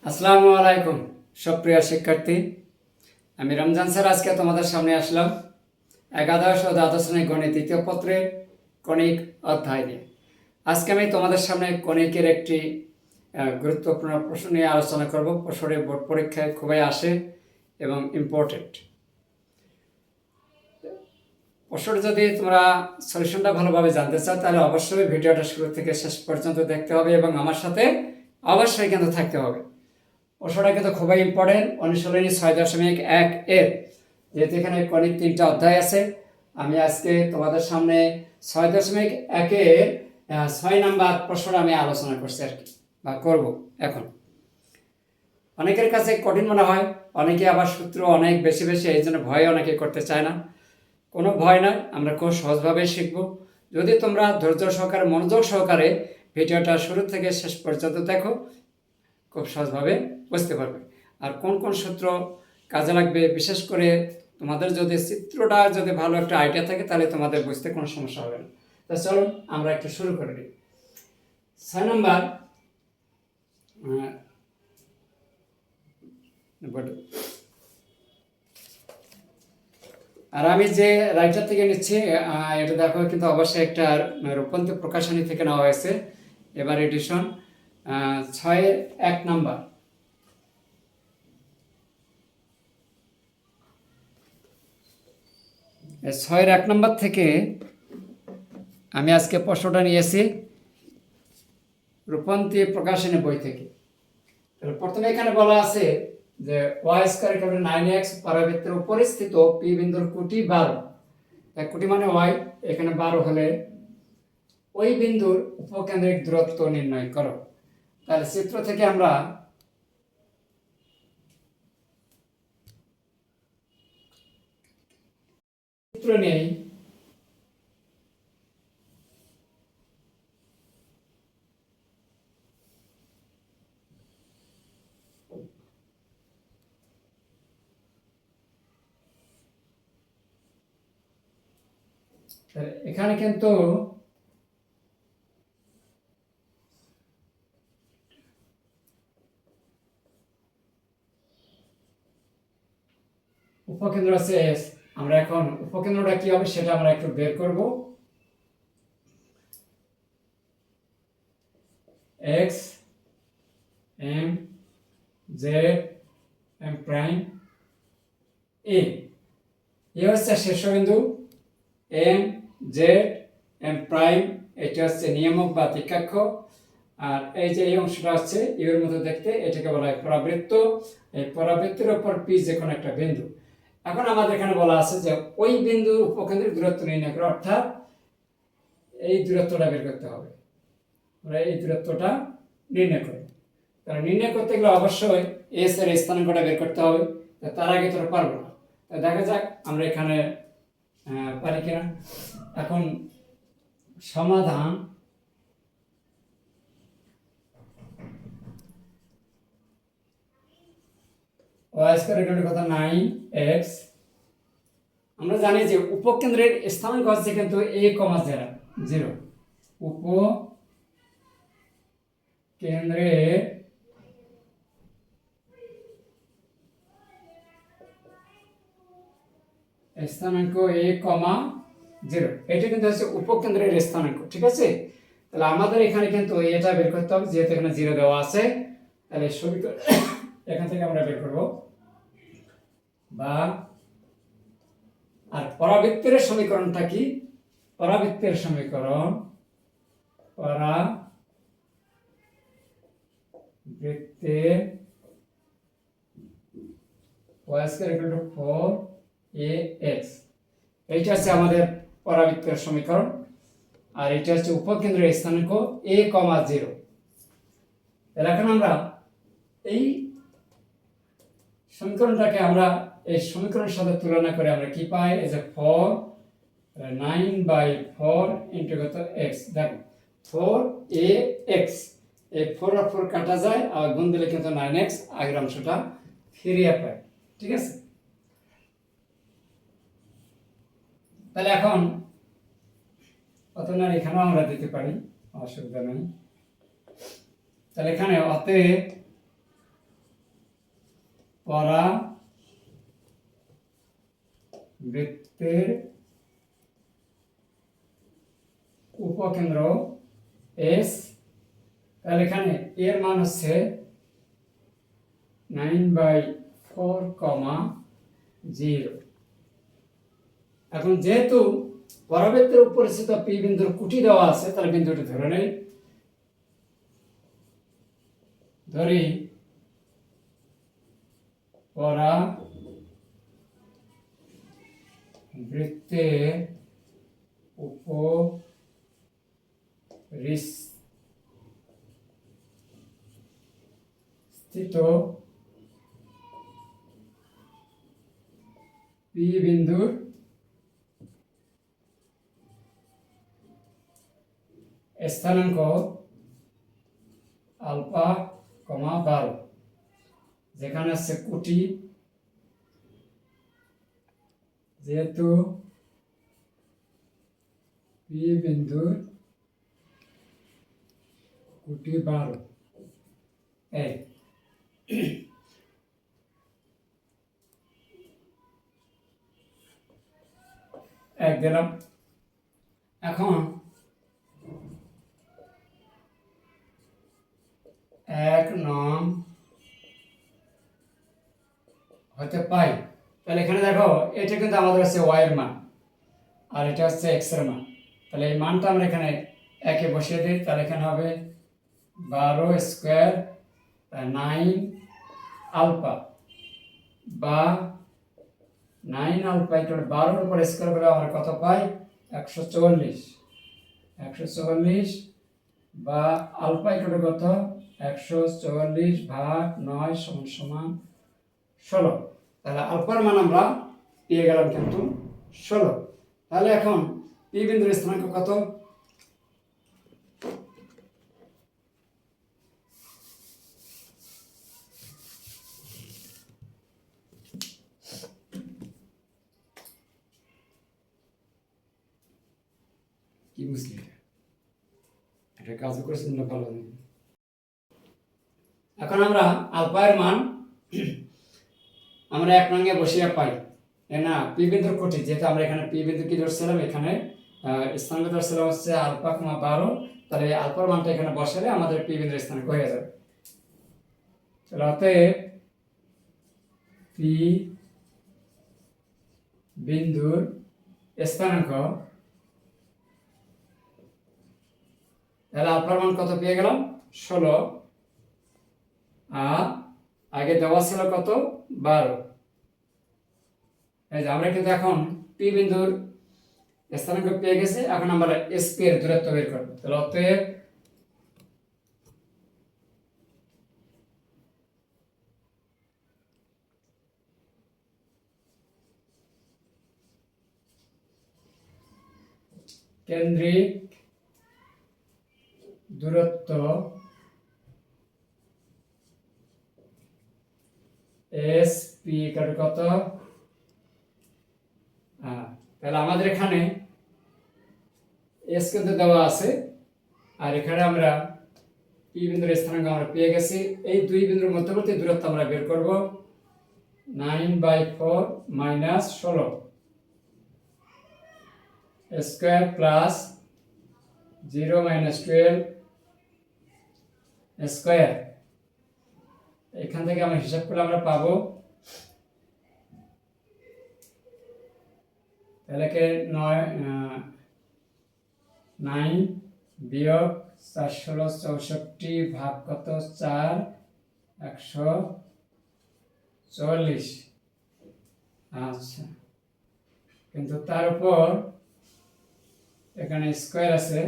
আসসালামু আলাইকুম সুপ্রিয় শিক্ষার্থী, আমি রমজান স্যার আজকে তোমাদের সামনে আসলাম একাদশ ও দ্বাদশ শ্রেণীর গণিত তৃতীয় পত্রের কণিক অধ্যায় নিয়ে। আজকে আমি তোমাদের সামনে কণিকের একটি গুরুত্বপূর্ণ প্রশ্ন নিয়ে আলোচনা করব। প্রশ্নটি বোর্ড পরীক্ষায় খুবই আসে এবং ইম্পর্টেন্ট। প্রশ্নটি যদি তোমরা সলিউশনটা ভালোভাবে জানতে চাও তাহলে অবশ্যই ভিডিওটা শুরু থেকে শেষ পর্যন্ত দেখতে হবে এবং আমার সাথে অবশ্যই কিন্তু থাকতে হবে। প্রশ্নটা কিন্তু খুবই ইম্পর্টেন্ট। অনুশীলনী 6.1 এর যেহেতু এখানে কণিক 3টা অধ্যায় আছে, আমি আজকে তোমাদের সামনে 6.1 এর 6 নাম্বার প্রশ্নটা আমি আলোচনা করছি আর কি, বা করব। এখন অনেকের কাছে কঠিন মনে হয়, অনেকে আবার সূত্র অনেক বেশি বেশি, এই জন্য ভয় অনেকে করতে চায় না। কোনো ভয় নয়, আমরা খুব সহজভাবে শিখব যদি তোমরা ধৈর্য সহকারে মনোযোগ সহকারে ভিডিওটা শুরু থেকে শেষ পর্যন্ত দেখো। খুব সহজভাবে বুঝতে পারবে। আর কোন কোন সূত্র কাজে লাগবে, বিশেষ করে তোমাদের যদি চিত্রটা যদি ভালো একটা আইডিয়া থাকে তাহলে তোমাদের বুঝতে কোনো সমস্যা হবে না। তা চলো আমরা একটু শুরু করে দিই। 6 নাম্বার আর আমি যে রাইটার থেকে নিচ্ছি এটা দেখো, কিন্তু অবশ্যই একটা রূপান্তর প্রকাশনী থেকে নেওয়া হয়েছে, এবার এডিশন 6-1 নাম্বার। 6-1 নাম্বার থেকে আমি আজকে প্রশ্নটা নিয়েছি রূপান্তর প্রকাশনী বই থেকে। প্রথমে এখানে বলা আছে যে y² 9x পরাবৃত্তের উপরে স্থিত p বিন্দুর কোটি 12। এক কোটি মানে y, এখানে 12 হলে ওই বিন্দুর উপকেন্দ্রিক দূরত্ব নির্ণয় করো। তাহলে চিত্র থেকে আমরা চিত্র নেই। এখানে কিন্তু উপকেন্দ্র আছে এস। আমরা এখন উপকেন্দ্রটা কি হবে সেটা আমরা একটু বের করব। X M Z M prime এ হচ্ছে শীর্ষবিন্দু, এম জেড এম প্রাইম এটা হচ্ছে নিয়ামক বা দিকাক্ষ, আর এই যে এই অংশটা হচ্ছে ইউ এর মতো দেখতে, এটাকে বলা হয় পরাবৃত্ত। এই পরাবৃত্তের ওপর পি যে কোনো একটা বিন্দু। এখন আমাদের এখানে বলা আছে যে ওই বিন্দুর উপকেন্দ্রিক দূরত্ব নির্ণয় করো, অর্থাৎ এই দূরত্বটা বের করতে হবে। আমরা এই দূরত্বটা নির্ণয় করব। তাহলে নির্ণয় করতে গেলে অবশ্যই এস এর স্থানাঙ্কটা বের করতে হবে। তার আগে তোরা পারবো না। দেখা যাক আমরা এখানে পারি কিনা। এখন সমাধান y² কত 9x। আমরা জানি যে উপকেন্দ্রের স্থানাঙ্ক হচ্ছে কিন্তু a,0 উপকেন্দ্রের স্থানাঙ্ক a,0, এটা কিন্তু হচ্ছে উপকেন্দ্রের স্থানাঙ্ক, ঠিক আছে। তাহলে আমাদের এখানে কিন্তু এটা বের করতে হবে, যেহেতু এখানে 0 দেওয়া আছে। তাহলে সমীকরণ এখান থেকে আমরা বের করব, বা আর পরাবৃত্তের সমীকরণটা কি? পরাবৃত্তের সমীকরণ পরাবৃত্তের y² 4ax, এইটা হচ্ছে আমাদের পরাবৃত্তের সমীকরণ। আর এটা হচ্ছে উপকেন্দ্রের স্থানাঙ্ক a,0। এখন আমরা এই সমীকরণটাকে আমরা এই সমীকরণের সাথে তুলনা করে আমরা কি পাই? এই যে 9/4 ইন্টু কত x। দেখো 4ax, এই 4 আর 4 কাটা যায়, আর গুণ দিলে কিন্তু 9x, আগের অংশটা ফিরিয়ে পাই, ঠিক আছে। তাহলে এখন কত না এখানেও আমরা দিতে পারি, অসুবিধা নেই। তাহলে এখানে অতএব পরাবৃত্তের উপকেন্দ্র এস, তাহলে এখানে এর মান হচ্ছে 9/4, এখন যেহেতু পরাবৃত্তের উপরিস্থিত পি বিন্দুর কুটি দেওয়া আছে, তাহলে বিন্দুটি ধরে নেই, ধরি পরাবৃত্তের উপরিস্থিত পি বিন্দুর স্থানাঙ্ক আলফা, 12, যেখানে আছে কুটি, যেহেতু পি বিন্দুর কুটি 12, এই এক দিলাম। এখন 1 নং হতে পাই, তাহলে এখানে দেখো এটা কিন্তু আমাদের আছে ওয়াই এর মান আর এটা হচ্ছে এক্স এর মান, তাহলে এই মানটা আমরা এখানে একে বসিয়ে দিই, তাহলে এখানে হবে 12² 9 আলফা বা 9 আলফা ইকুয়াল 12 উপর স্কয়ার করে আমরা কত পাই? 144 বা আলফা ইকুয়াল কত? 144/9 সমান 16। তাহলে আলফার মান আমরা পেয়ে গেলাম কিন্তু 16। তাহলে এখন পি বিন্দুর স্থানাঙ্ক কত? কি বুঝলি? এটা কাজও করেছেন না ভালো। এখন আমরা আলফা এর মান আমরা 1 নঙ্গে বসিয়ে পাই, না পি বিন্দুর কোটি, যেহেতু আমরা এখানে পি বিন্দু কি ধরছিলাম, এখানে স্থানাঙ্ক ধরছিলাম হচ্ছে আলফা, 12, তাহলে আলফার মানটা এখানে বসালে আমাদের পি বিন্দুর স্থানাঙ্ক হয়ে যাবে। তাহলে অতএব পি বিন্দুর স্থানাঙ্ক, তাহলে আলফার মান কত পেয়ে গেলাম? 16, আর আগে দেওয়া ছিল কত? 12। এই যে আমরা কিন্তু এখন পি বিন্দুর স্থানাঙ্ক পেয়ে গেছে, এখন আমরা এসপি এর দূরত্ব বের করব। তাহলে অতএব কেন্দ্রিক দূরত্ব এসপি কত? তাহলে আমাদের এখানে এস কিন্তু দেওয়া আছে, আর এখানে আমরা পি বিন্দুর স্থানাঙ্ক আমরা পেয়ে গেছি। এই দুই বিন্দুর মধ্যবর্তী দূরত্ব আমরা বের করব, 9/4 - 16 স্কয়ার প্লাস 0 - 12 স্কয়ার। এখান থেকে আমরা হিসাব করলে আমরা পাবো, তাহলে 9 বিয়োগ 4 16 64 ভাগ কত? 4 144। আচ্ছা, কিন্তু তার উপর এখানে স্কয়ার আছে,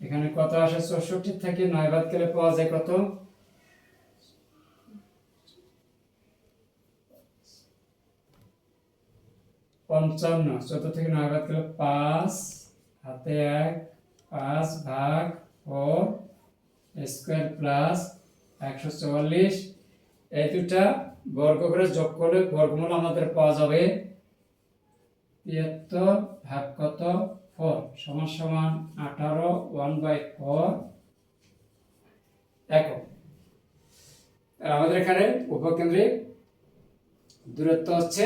এখানে কত আসে? 64 থেকে 9 বাদ গেলে পাওয়া যায় কত? 55। 14 থেকে 9 বাদ গেলে 5, হাতে 1, 5 ভাগ 4 স্কয়ার প্লাস 144। এই দুটা বর্গ করে যোগ করলে বর্গমূল আমাদের পাওয়া যাবে 73 ভাগ কত? 4 সমান 18 1/4 একক। আর আমাদের এখানে উপকেন্দ্রিক দূরত্ব হচ্ছে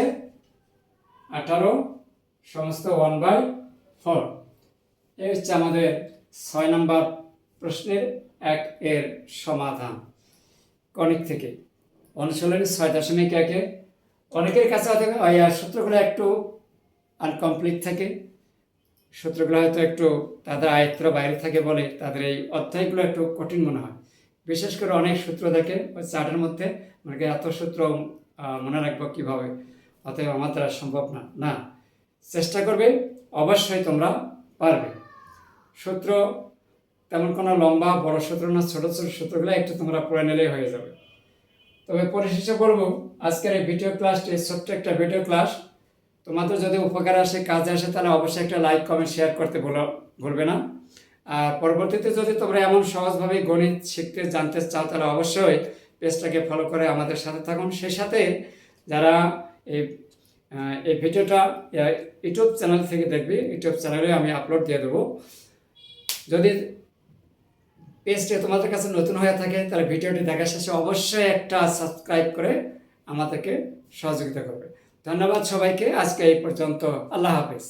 18 সমস্ত 1/4। এই হচ্ছে আমাদের 6 নম্বর প্রশ্নের 1 এর সমাধান কণিক থেকে। অনুশীলনী 6.1-এ অনেকের কাছে হয়তো সূত্রগুলো একটু আনকমপ্লিট থাকে, সূত্রগুলো হয়তো একটু তাদের আয়ত্তের বাইরে থাকে বলে তাদের এই অধ্যায়গুলো একটু কঠিন মনে হয়। বিশেষ করে অনেক সূত্র দেখে ওই চার্টের মধ্যে মানে এত সূত্র মনে রাখবো কীভাবে, অতএব আমার দ্বারা সম্ভব না। না, চেষ্টা করবে, অবশ্যই তোমরা পারবে। সূত্র তেমন কোনো লম্বা বড় সূত্র না, ছোটো ছোটো সূত্রগুলো একটু তোমরা পড়ে নিলেই হয়ে যাবে। তবে পরিশেষে বলবো, আজকের এই ভিডিও ক্লাসটি ছোট্ট একটা ভিডিও ক্লাস, তোমাদের যদি উপকার আসে, কাজে আসে, তাহলে অবশ্যই একটা লাইক কমেন্ট শেয়ার করতে ভুলবে না। আর পরবর্তীতে যদি তোমরা এমন সহজভাবে গণিত শিখতে জানতে চাও, তাহলে অবশ্যই পেজটাকে ফলো করে আমাদের সাথে থাকুন। সেই সাথে যারা এই ভিডিওটা ইউটিউব চ্যানেল থেকে দেখবে, ইউটিউব চ্যানেলে আমি আপলোড দিয়ে দেবো। যদি পেজটি তোমাদের কাছে নতুন হয়ে থাকে, তাহলে ভিডিওটি দেখার শেষে অবশ্যই একটা সাবস্ক্রাইব করে আমাদেরকে সহযোগিতা করবে। ধন্যবাদ সবাইকে, আজকে এই পর্যন্ত। আল্লাহ হাফেজ।